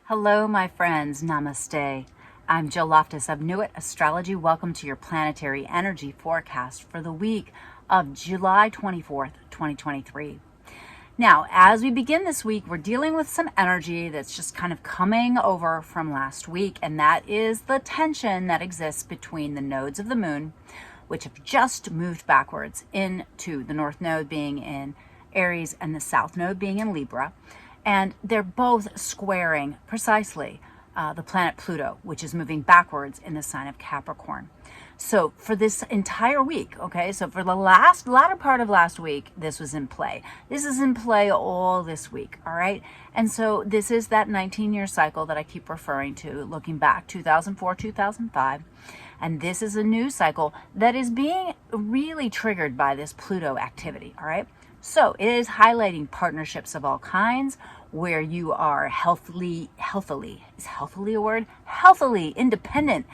Hello, my friends. Namaste. I'm Jill Loftis of Nuit, Astrology. Welcome to your planetary energy forecast for the week of July 24th, 2023. Now, as we begin this week, we're dealing with some energy that's just kind of coming over from last week, and that is the tension that exists between the nodes of the moon, which have just moved backwards into the north node being in Aries and the south node being in Libra. And they're both squaring precisely the planet Pluto, which is moving backwards in the sign of Capricorn. So for this entire week, okay, so for the latter part of last week, this was in play. This is in play all this week, all right? And so this is that 19-year cycle that I keep referring to, looking back, 2004, 2005. And this is a new cycle that is being really triggered by this Pluto activity, all right? So it is highlighting partnerships of all kinds where you are healthily independent,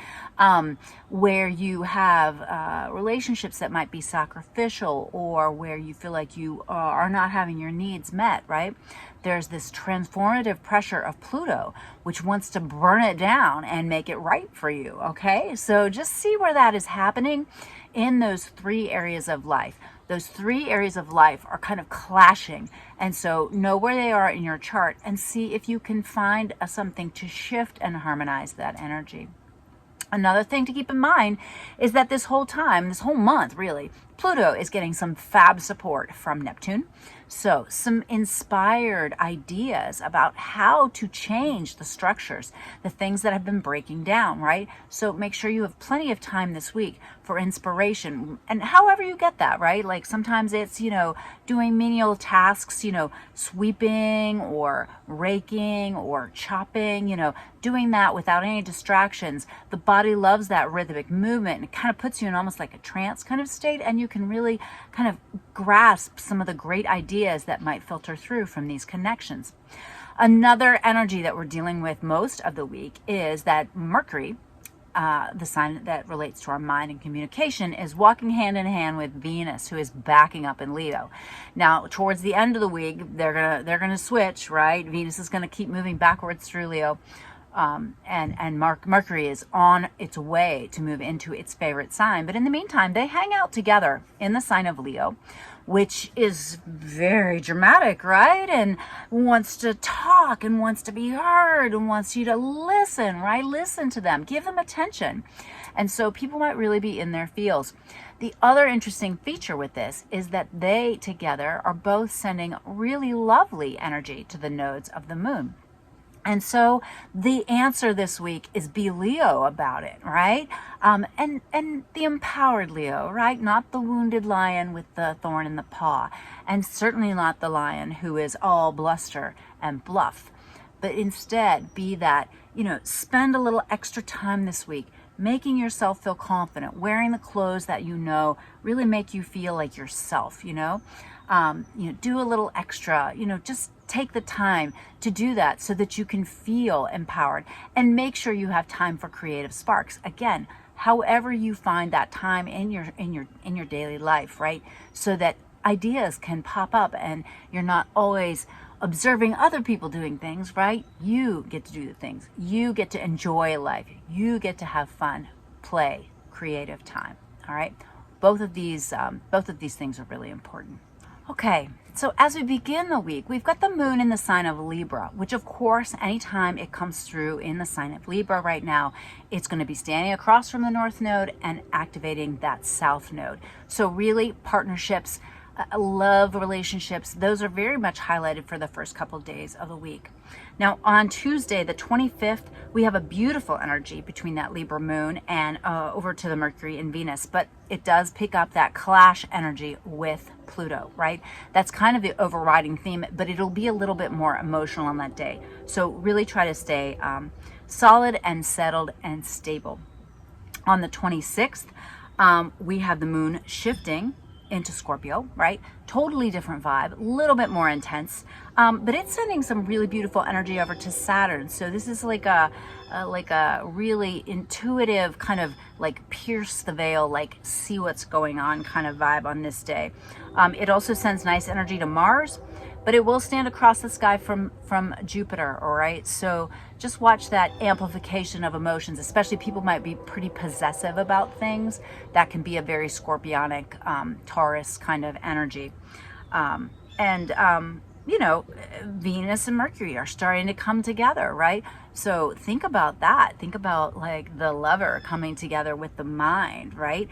where you have relationships that might be sacrificial, or where you feel like you are not having your needs met, right? There's this transformative pressure of Pluto, which wants to burn it down and make it right for you, okay? So just see where that is happening in those three areas of life. Those three areas of life are kind of clashing. And so know where they are in your chart and see if you can find something to shift and harmonize that energy. Another thing to keep in mind is that this whole time, this whole month really, Pluto is getting some fab support from Neptune. So some inspired ideas about how to change the structures, the things that have been breaking down, right? So make sure you have plenty of time this week for inspiration, and however you get that, right? Like sometimes it's, doing menial tasks, sweeping or raking or chopping, doing that without any distractions. The body loves that rhythmic movement, and it kind of puts you in almost like a trance kind of state, and you can really kind of grasp some of the great ideas that might filter through from these connections. Another energy that we're dealing with most of the week is that Mercury, the sign that relates to our mind and communication, is walking hand in hand with Venus, who is backing up in Leo. Now, towards the end of the week, they're gonna switch, right? Venus is gonna keep moving backwards through Leo. And Mercury is on its way to move into its favorite sign. But in the meantime, they hang out together in the sign of Leo, which is very dramatic, right? And wants to talk and wants to be heard and wants you to listen, right? Listen to them, give them attention. And so people might really be in their feels. The other interesting feature with this is that they together are both sending really lovely energy to the nodes of the moon. And so the answer this week is be Leo about it, right? And the empowered Leo, right? Not the wounded lion with the thorn in the paw, and certainly not the lion who is all bluster and bluff. But instead be that, spend a little extra time this week making yourself feel confident, wearing the clothes that really make you feel like yourself, do a little extra, just take the time to do that so that you can feel empowered, and make sure you have time for creative sparks. Again, however you find that time in your daily life, right? So that ideas can pop up and you're not always observing other people doing things, right? You get to do the things. You get to enjoy life. You get to have fun, play, creative time. All right. Both of these things are really important. Okay, so as we begin the week, we've got the moon in the sign of Libra, which of course, anytime it comes through in the sign of Libra right now, it's going to be standing across from the north node and activating that south node. So really partnerships, love relationships, those are very much highlighted for the first couple of days of the week. Now on Tuesday, the 25th, we have a beautiful energy between that Libra moon and over to the Mercury and Venus, but it does pick up that clash energy with Pluto, right? That's kind of the overriding theme, but it'll be a little bit more emotional on that day. So really try to stay solid and settled and stable. On the 26th, we have the moon shifting into Scorpio, right? Totally different vibe, a little bit more intense, but it's sending some really beautiful energy over to Saturn. So this is like a really intuitive kind of like pierce the veil, like see what's going on kind of vibe on this day. It also sends nice energy to Mars, but it will stand across the sky from Jupiter. All right, so just watch that amplification of emotions, especially people might be pretty possessive about things. That can be a very scorpionic Taurus kind of energy. And you know, Venus and Mercury are starting to come together, right? So think about that. Think about like the lover coming together with the mind, right?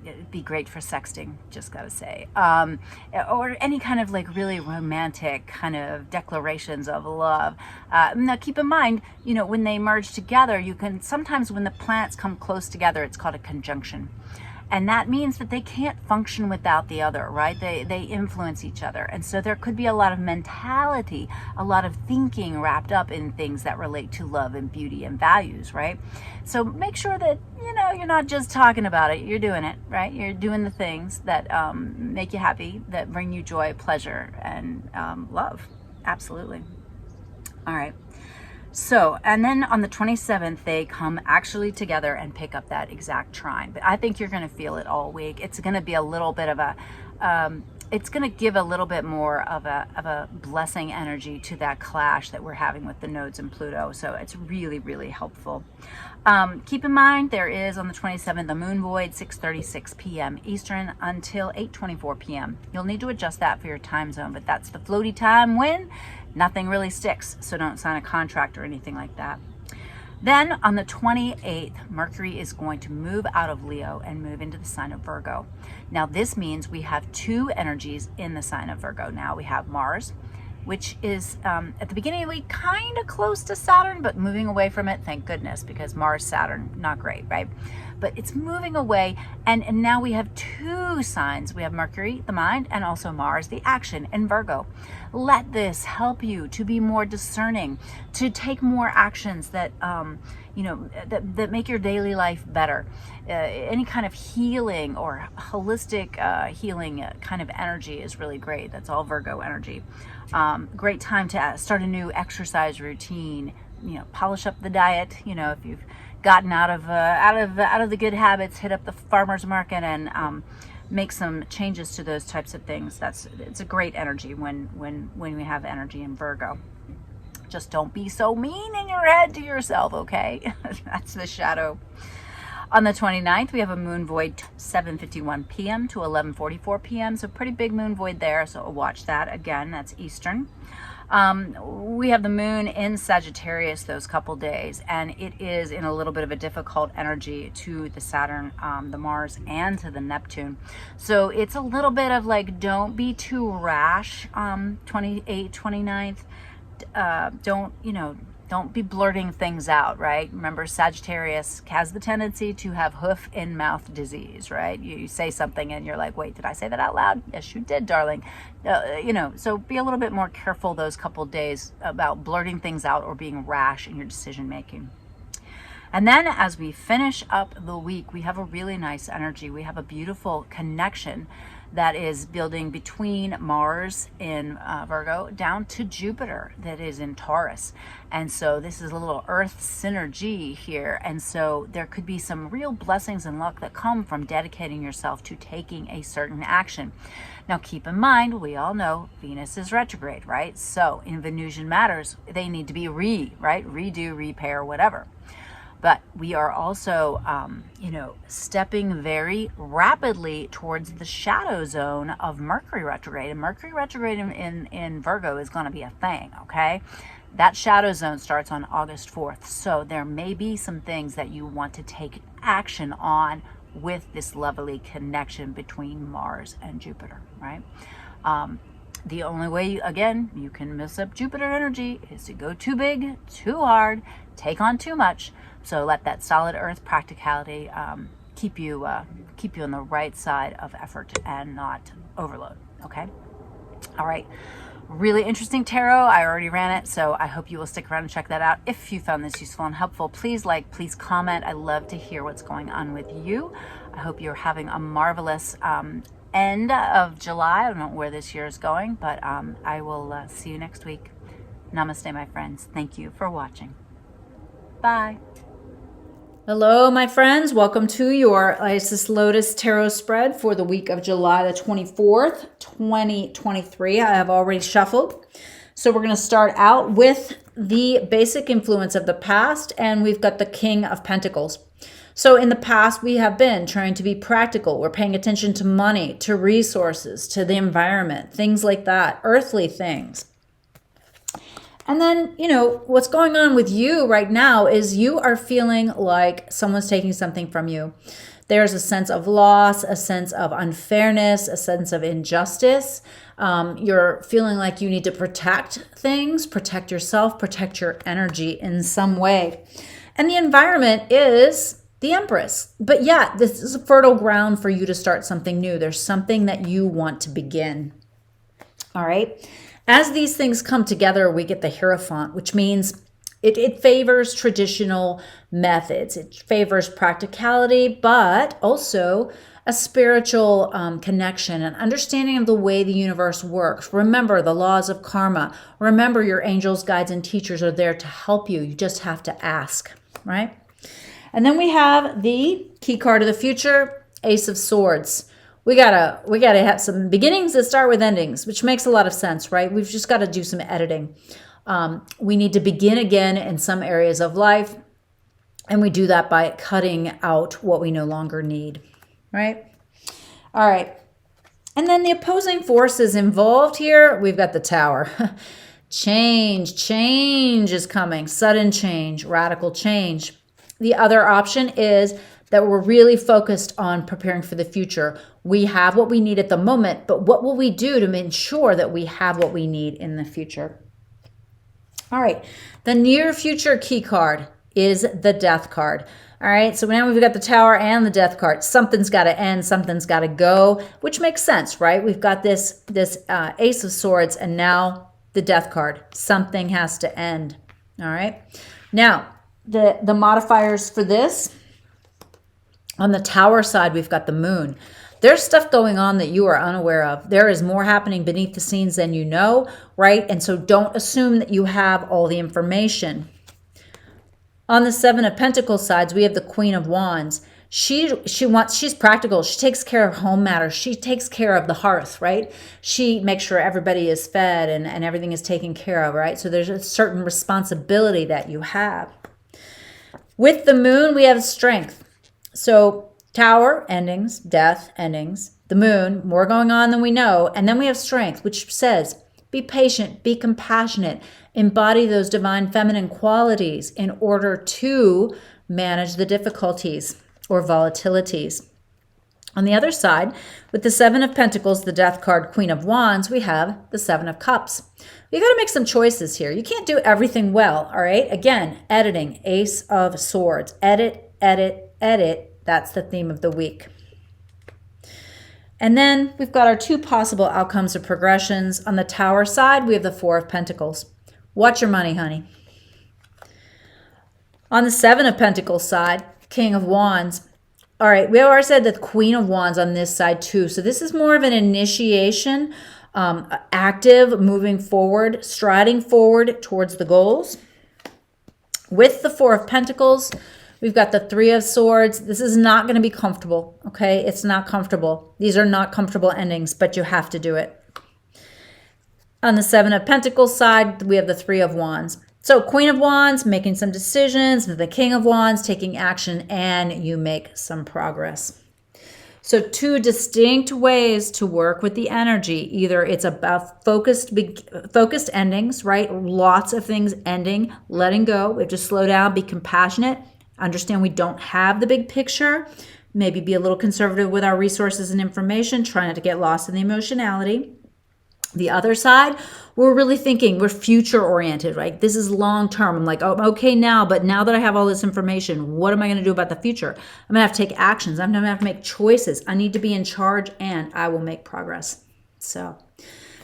It'd be great for sexting, just gotta say. Or any kind of like really romantic kind of declarations of love. Now keep in mind, you know, when they merge together, you can sometimes when the planets come close together, it's called a conjunction. And that means that they can't function without the other, right? They influence each other. And so there could be a lot of mentality, a lot of thinking wrapped up in things that relate to love and beauty and values, right? So make sure that, you know, you're not just talking about it, you're doing it, right? You're doing the things that make you happy, that bring you joy, pleasure, and love. Absolutely. All right. So, and then on the 27th, they come actually together and pick up that exact trine. But I think you're going to feel it all week. It's going to be a little bit of a, it's going to give a little bit more of a blessing energy to that clash that we're having with the nodes and Pluto. So it's really, really helpful. Keep in mind, there is on the 27th, a moon void, 6:36 p.m. Eastern until 8:24 p.m. You'll need to adjust that for your time zone, but that's the floaty time when nothing really sticks, so don't sign a contract or anything like that. Then on the 28th, Mercury is going to move out of Leo and move into the sign of Virgo. Now this means we have two energies in the sign of Virgo. Now we have Mars, which is at the beginning of the week kind of close to Saturn, but moving away from it, thank goodness, because Mars, Saturn, not great, right? But it's moving away, and now we have two signs. We have Mercury, the mind, and also Mars, the action, in Virgo. Let this help you to be more discerning, to take more actions that, you know, that make your daily life better. Any kind of healing or holistic healing kind of energy is really great. That's all Virgo energy. Great time to start a new exercise routine, you know, polish up the diet, you know, if you've gotten out of the good habits, hit up the farmer's market and make some changes to those types of things. It's a great energy when we have energy in Virgo. Just don't be so mean in your head to yourself, okay? That's the shadow. On the 29th, we have a moon void, 7:51 p.m. to 11:44 p.m. So pretty big moon void there. So watch that again. That's Eastern. We have the moon in Sagittarius those couple days, and it is in a little bit of a difficult energy to the Saturn, the Mars, and to the Neptune. So it's a little bit of like, don't be too rash. 28th, 29th. Don't be blurting things out, right? Remember, Sagittarius has the tendency to have hoof in mouth disease, right? You say something and you're like, wait, did I say that out loud? Yes, you did, darling. So be a little bit more careful those couple days about blurting things out or being rash in your decision making. And then as we finish up the week, we have a really nice energy. We have a beautiful connection that is building between Mars in Virgo down to Jupiter that is in Taurus. And so this is a little earth synergy here. And so there could be some real blessings and luck that come from dedicating yourself to taking a certain action. Now keep in mind, we all know Venus is retrograde, right? So in Venusian matters, they need to be redo, repair, whatever. But we are also, stepping very rapidly towards the shadow zone of Mercury retrograde. And Mercury retrograde in Virgo is going to be a thing, okay? That shadow zone starts on August 4th. So there may be some things that you want to take action on with this lovely connection between Mars and Jupiter, right? The only way, again, you can mess up Jupiter energy is to go too big, too hard, take on too much. So let that solid earth practicality keep you on the right side of effort and not overload, okay? All right. Really interesting tarot. I already ran it, so I hope you will stick around and check that out. If you found this useful and helpful, please like, please comment. I love to hear what's going on with you. I hope you're having a marvelous end of July. I don't know where this year is going, but I will see you next week. Namaste, my friends. Thank you for watching. Bye. Hello, my friends. Welcome to your Isis Lotus Tarot spread for the week of July the 24th, 2023. I have already shuffled. So we're going to start out with the basic influence of the past, and we've got the King of Pentacles. So in the past, we have been trying to be practical. We're paying attention to money, to resources, to the environment, things like that, earthly things. And then, what's going on with you right now is you are feeling like someone's taking something from you. There's a sense of loss, a sense of unfairness, a sense of injustice. You're feeling like you need to protect things, protect yourself, protect your energy in some way. And the environment is the Empress. But yeah, this is a fertile ground for you to start something new. There's something that you want to begin. All right. As these things come together, we get the Hierophant, which means it favors traditional methods. It favors practicality, but also a spiritual connection, an understanding of the way the universe works. Remember the laws of karma. Remember your angels, guides, and teachers are there to help you. You just have to ask, right? And then we have the key card of the future, Ace of Swords. We gotta have some beginnings that start with endings, which makes a lot of sense, right? We've just got to do some editing. We need to begin again in some areas of life, and we do that by cutting out what we no longer need, right? All right. And then the opposing forces involved here, we've got the Tower. Change is coming. Sudden change, radical change. The other option is that we're really focused on preparing for the future. We have what we need at the moment, but what will we do to ensure that we have what we need in the future? All right, the near future key card is the Death card. All right, so now we've got the Tower and the Death card. Something's got to end, something's got to go, which makes sense, right? We've got this Ace of Swords and now the Death card. Something has to end. All right, now the modifiers for this. On the Tower side, we've got the Moon. There's stuff going on that you are unaware of. There is more happening beneath the scenes than you know, right? And so don't assume that you have all the information. On the Seven of Pentacles sides, we have the Queen of Wands. She's practical. She takes care of home matters. She takes care of the hearth, right? She makes sure everybody is fed and everything is taken care of, right? So there's a certain responsibility that you have. With the Moon, we have strength. So Tower, endings, death, endings. The Moon, more going on than we know. And then we have strength, which says, be patient, be compassionate, embody those divine feminine qualities in order to manage the difficulties or volatilities. On the other side, with the Seven of Pentacles, the Death card, Queen of Wands, we have the Seven of Cups. You got to make some choices here. You can't do everything well, all right? Again, editing, Ace of Swords. Edit. That's the theme of the week. And then we've got our two possible outcomes or progressions. On the Tower side, we have the Four of Pentacles. Watch your money, honey. On the Seven of Pentacles side, King of Wands. All right, we already said the Queen of Wands on this side too. So this is more of an initiation, active, moving forward, striding forward towards the goals. With the Four of Pentacles, we've got the Three of Swords. This is not going to be comfortable, okay? It's not comfortable. These are not comfortable endings, but you have to do it. On the Seven of Pentacles side, we have the Three of Wands. So Queen of Wands, making some decisions. The King of Wands, taking action, and you make some progress. So two distinct ways to work with the energy. Either it's about focused endings, right? Lots of things ending, letting go. We have to slow down, be compassionate. Understand we don't have the big picture. Maybe be a little conservative with our resources and information. Try not to get lost in the emotionality. The other side, we're really thinking, we're future oriented, right? This is long term. I'm like, oh, I'm okay now, but now that I have all this information, what am I going to do about the future? I'm going to have to take actions. I'm going to have to make choices. I need to be in charge and I will make progress. So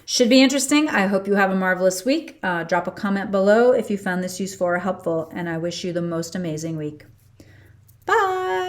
should be interesting. I hope you have a marvelous week. Drop a comment below if you found this useful or helpful, and I wish you the most amazing week. Bye.